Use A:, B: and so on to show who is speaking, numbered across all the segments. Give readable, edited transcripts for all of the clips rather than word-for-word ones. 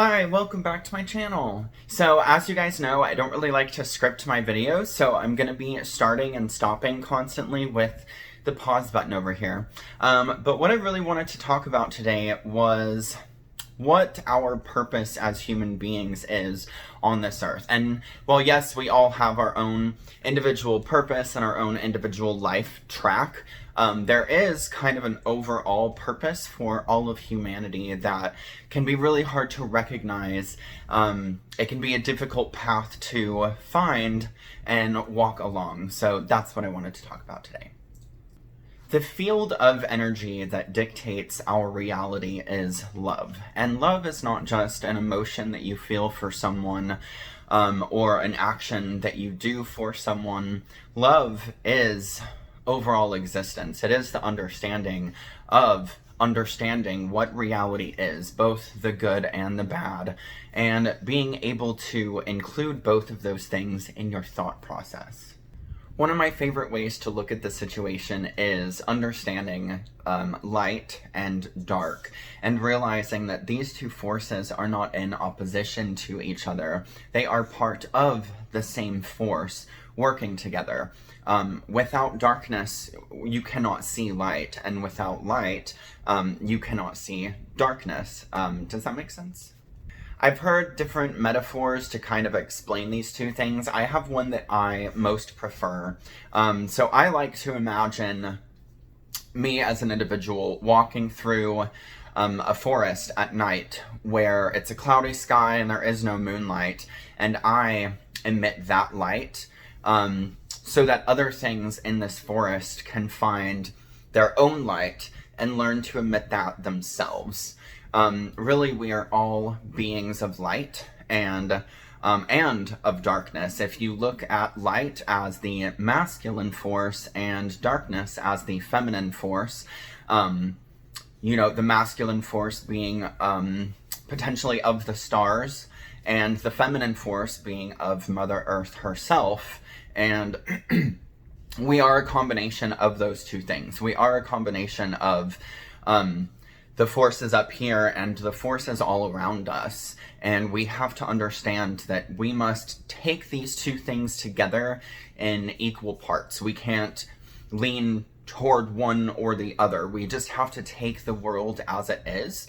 A: Hi, welcome back to my channel. So as you guys know, I don't really like to script my videos, so I'm going to be starting and stopping constantly with the pause button over here. But what I really wanted to talk about today was what our purpose as human beings is on this earth. And well, yes, we all have our own individual purpose and our own individual life track. There is kind of an overall purpose for all of humanity that can be really hard to recognize. It can be a difficult path to find and walk along. So that's what I wanted to talk about today. The field of energy that dictates our reality is love. And love is not just an emotion that you feel for someone or an action that you do for someone. Love is overall existence. It is the understanding what reality is, both the good and the bad, and being able to include both of those things in your thought process. One of my favorite ways to look at the situation is understanding light and dark and realizing that these two forces are not in opposition to each other. They are part of the same force working together. Without darkness, you cannot see light, and without light, you cannot see darkness. Does that make sense? I've heard different metaphors to kind of explain these two things. I have one that I most prefer. So I like to imagine me as an individual walking through a forest at night where it's a cloudy sky and there is no moonlight, and I emit that light so that other things in this forest can find their own light and learn to emit that themselves. Really, we are all beings of light and of darkness. If you look at light as the masculine force and darkness as the feminine force, the masculine force being potentially of the stars, and the feminine force being of Mother Earth herself. And we are a combination of those two things. We are a combination of the forces up here and the forces all around us. And we have to understand that we must take these two things together in equal parts. We can't lean toward one or the other. We just have to take the world as it is.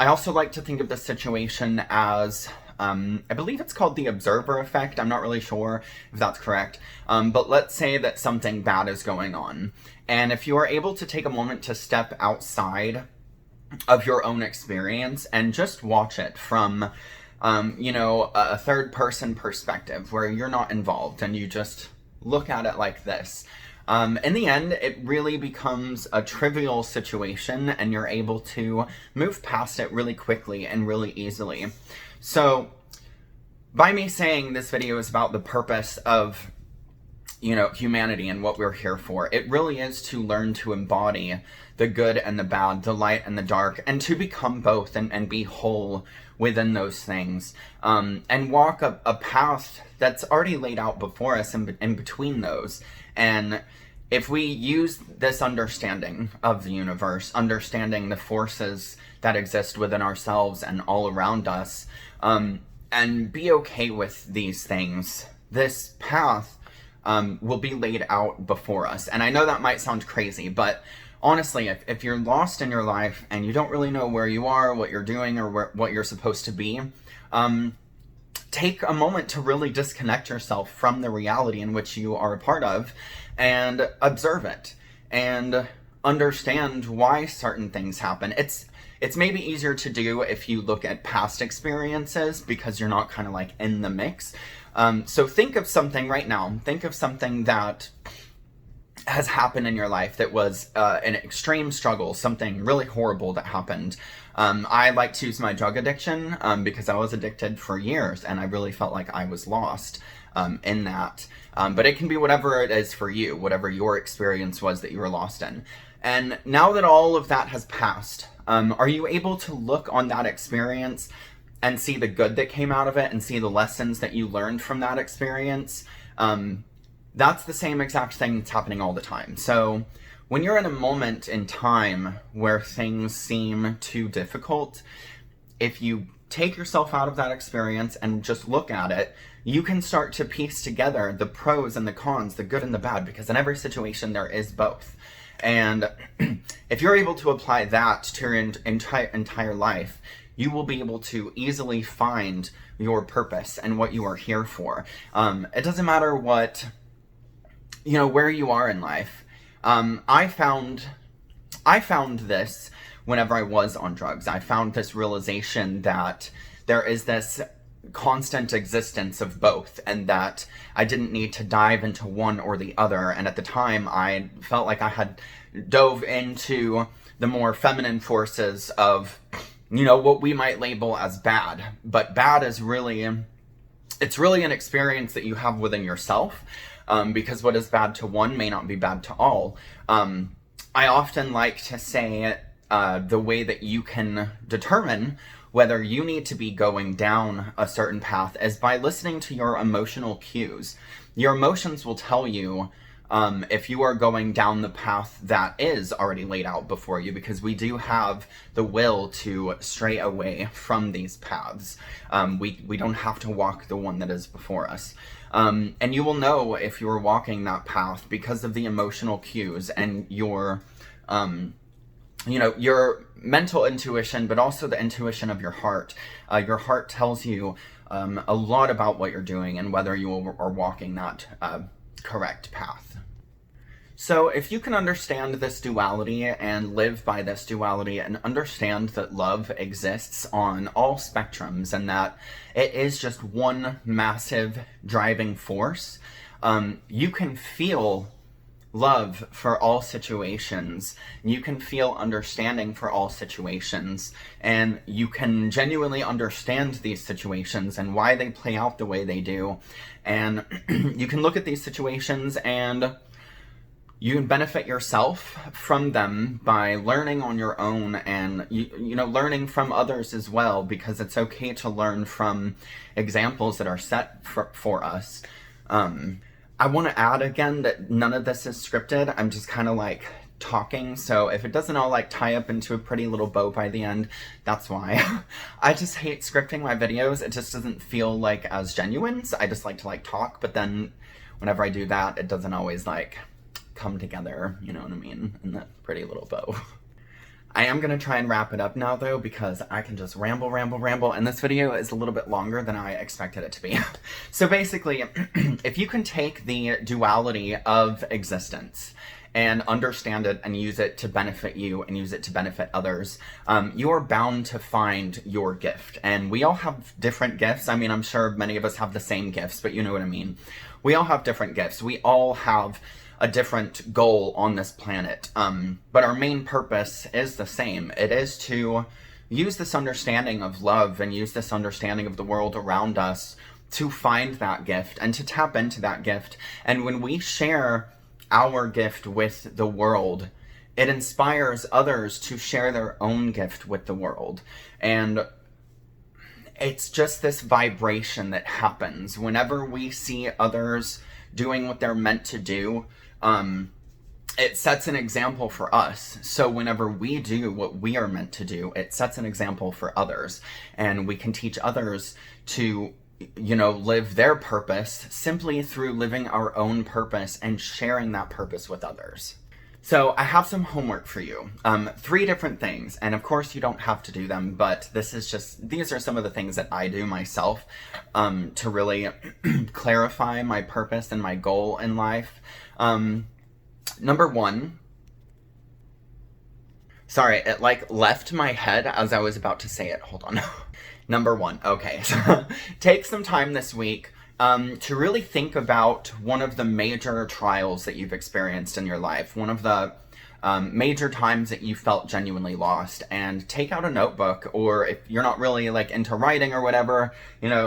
A: I also like to think of the situation as, I believe it's called the observer effect. I'm not really sure if that's correct. But let's say that something bad is going on. And if you are able to take a moment to step outside of your own experience and just watch it from, a third person perspective where you're not involved and you just look at it like this. In the end, it really becomes a trivial situation and you're able to move past it really quickly and really easily. So by me saying this video is about the purpose of humanity and what we're here for, it really is to learn to embody the good and the bad, the light and the dark, and to become both and be whole within those things, and walk a path that's already laid out before us in between those. And if we use this understanding of the universe, understanding the forces that exist within ourselves and all around us, and be okay with these things, this path will be laid out before us. And I know that might sound crazy, but honestly, if you're lost in your life and you don't really know where you are, what you're doing, or what you're supposed to be, take a moment to really disconnect yourself from the reality in which you are a part of and observe it and understand why certain things happen. It's maybe easier to do if you look at past experiences because you're not kind of like in the mix. So think of something right now. Think of something that has happened in your life that was an extreme struggle, something really horrible that happened. I like to use my drug addiction because I was addicted for years and I really felt like I was lost in that. But it can be whatever it is for you, whatever your experience was that you were lost in. And now that all of that has passed, are you able to look on that experience and see the good that came out of it and see the lessons that you learned from that experience? That's the same exact thing that's happening all the time. So when you're in a moment in time where things seem too difficult, if you take yourself out of that experience and just look at it, you can start to piece together the pros and the cons, the good and the bad, because in every situation there is both. And if you're able to apply that to your entire life, you will be able to easily find your purpose and what you are here for. It doesn't matter what, where you are in life. I found this whenever I was on drugs. I found this realization that there is this constant existence of both, and that I didn't need to dive into one or the other. And at the time, I felt like I had dove into the more feminine forces of, what we might label as bad. But bad is it's really an experience that you have within yourself, because what is bad to one may not be bad to all. I often like to say the way that you can determine whether you need to be going down a certain path is by listening to your emotional cues. Your emotions will tell you if you are going down the path that is already laid out before you, because we do have the will to stray away from these paths. We don't have to walk the one that is before us. And you will know if you are walking that path because of the emotional cues and your mental intuition, but also the intuition of your heart. Your heart tells you a lot about what you're doing and whether you are walking that correct path. So if you can understand this duality and live by this duality and understand that love exists on all spectrums and that it is just one massive driving force, you can feel love for all situations. You can feel understanding for all situations, and you can genuinely understand these situations and why they play out the way they do. And you can look at these situations and you can benefit yourself from them by learning on your own, and learning from others as well, because it's okay to learn from examples that are set for us. I want to add again that none of this is scripted. I'm just kind of like talking, so if it doesn't all like tie up into a pretty little bow by the end, that's why. I just hate scripting my videos. It just doesn't feel like as genuine, so I just like to talk, but then whenever I do that, it doesn't always come together, you know what I mean, in that pretty little bow. I am going to try and wrap it up now, though, because I can just ramble, and this video is a little bit longer than I expected it to be. So basically, if you can take the duality of existence and understand it and use it to benefit you and use it to benefit others, you are bound to find your gift. And we all have different gifts. I mean, I'm sure many of us have the same gifts, but you know what I mean. We all have different gifts. We all have a different goal on this planet. But our main purpose is the same. It is to use this understanding of love and use this understanding of the world around us to find that gift and to tap into that gift. And when we share our gift with the world, it inspires others to share their own gift with the world. And it's just this vibration that happens whenever we see others doing what they're meant to do. It sets an example for us. So whenever we do what we are meant to do, it sets an example for others, and we can teach others to, live their purpose simply through living our own purpose and sharing that purpose with others. So I have some homework for you. 3 different things, and of course you don't have to do them, but these are some of the things that I do myself to really clarify my purpose and my goal in life. Number 1, sorry, it left my head as I was about to say it. Hold on. Number 1, okay. So take some time this week to really think about one of the major trials that you've experienced in your life, one of the major times that you felt genuinely lost, and take out a notebook, or if you're not really into writing or whatever,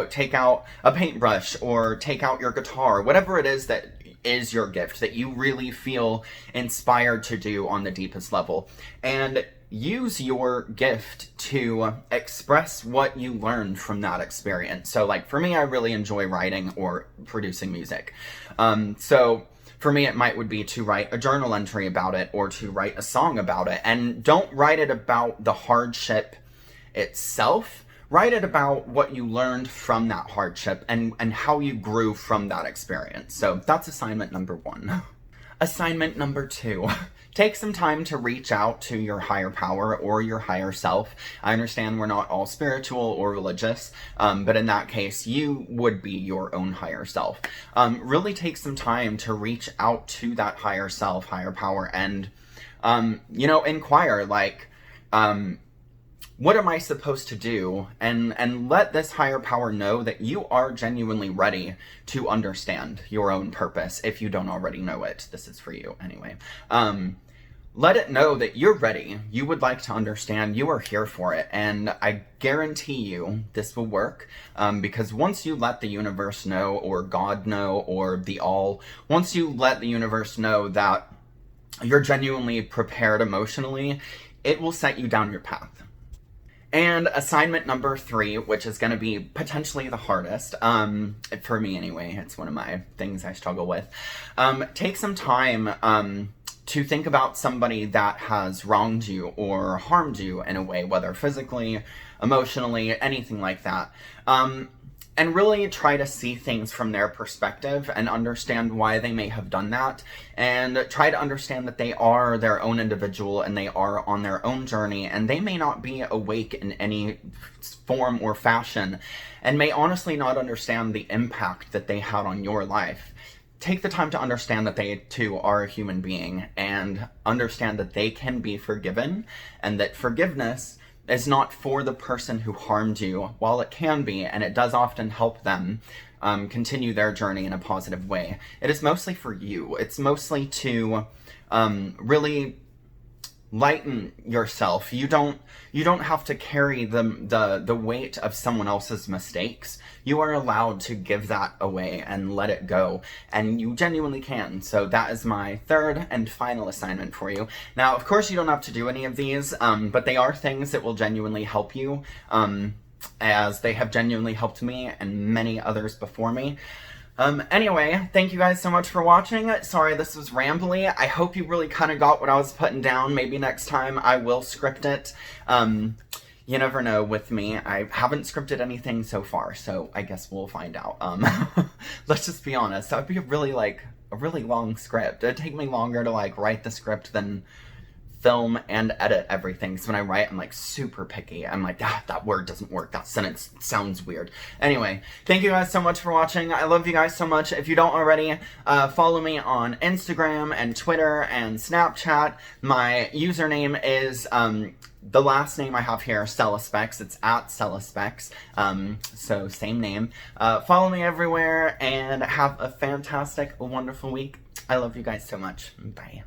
A: take out a paintbrush or take out your guitar, whatever it is that is your gift that you really feel inspired to do on the deepest level, and use your gift to express what you learned from that experience. So for me, I really enjoy writing or producing music. So for me, it would be to write a journal entry about it or to write a song about it. And don't write it about the hardship itself. write it about what you learned from that hardship and how you grew from that experience. So that's assignment number 1. Assignment number 2. Take some time to reach out to your higher power or your higher self. I understand we're not all spiritual or religious, but in that case, you would be your own higher self. Really take some time to reach out to that higher self, higher power, and, inquire, like, what am I supposed to do? And let this higher power know that you are genuinely ready to understand your own purpose. If you don't already know it, this is for you anyway. Let it know that you're ready. You would like to understand. You are here for it. And I guarantee you this will work, because once you let the universe know, or God know, or the all, once you let the universe know that you're genuinely prepared emotionally, it will set you down your path. And assignment number 3, which is going to be potentially the hardest, for me anyway, it's one of my things I struggle with. Take some time to think about somebody that has wronged you or harmed you in a way, whether physically, emotionally, anything like that. And really try to see things from their perspective and understand why they may have done that, and try to understand that they are their own individual and they are on their own journey, and they may not be awake in any form or fashion, and may honestly not understand the impact that they had on your life. Take the time to understand that they too are a human being, and understand that they can be forgiven, and that forgiveness is not for the person who harmed you. While it can be, and it does often help them continue their journey in a positive way, it is mostly for you. It's mostly to really lighten yourself. You don't have to carry the weight of someone else's mistakes. You are allowed to give that away and let it go, and you genuinely can. So that is my 3rd and final assignment for you. Now, of course, you don't have to do any of these, but they are things that will genuinely help you, as they have genuinely helped me and many others before me. Anyway, thank you guys so much for watching. Sorry this was rambly. I hope you really kind of got what I was putting down. Maybe next time I will script it. You never know with me. I haven't scripted anything so far, so I guess we'll find out. Let's just be honest. That would be a really long script. It'd take me longer to write the script than film and edit everything. So when I write, I'm super picky. I'm that word doesn't work. That sentence sounds weird. Anyway, thank you guys so much for watching. I love you guys so much. If you don't already, follow me on Instagram and Twitter and Snapchat. My username is, the last name I have here, Celespecs. It's at Celespecs. So same name. Follow me everywhere and have a fantastic, wonderful week. I love you guys so much. Bye.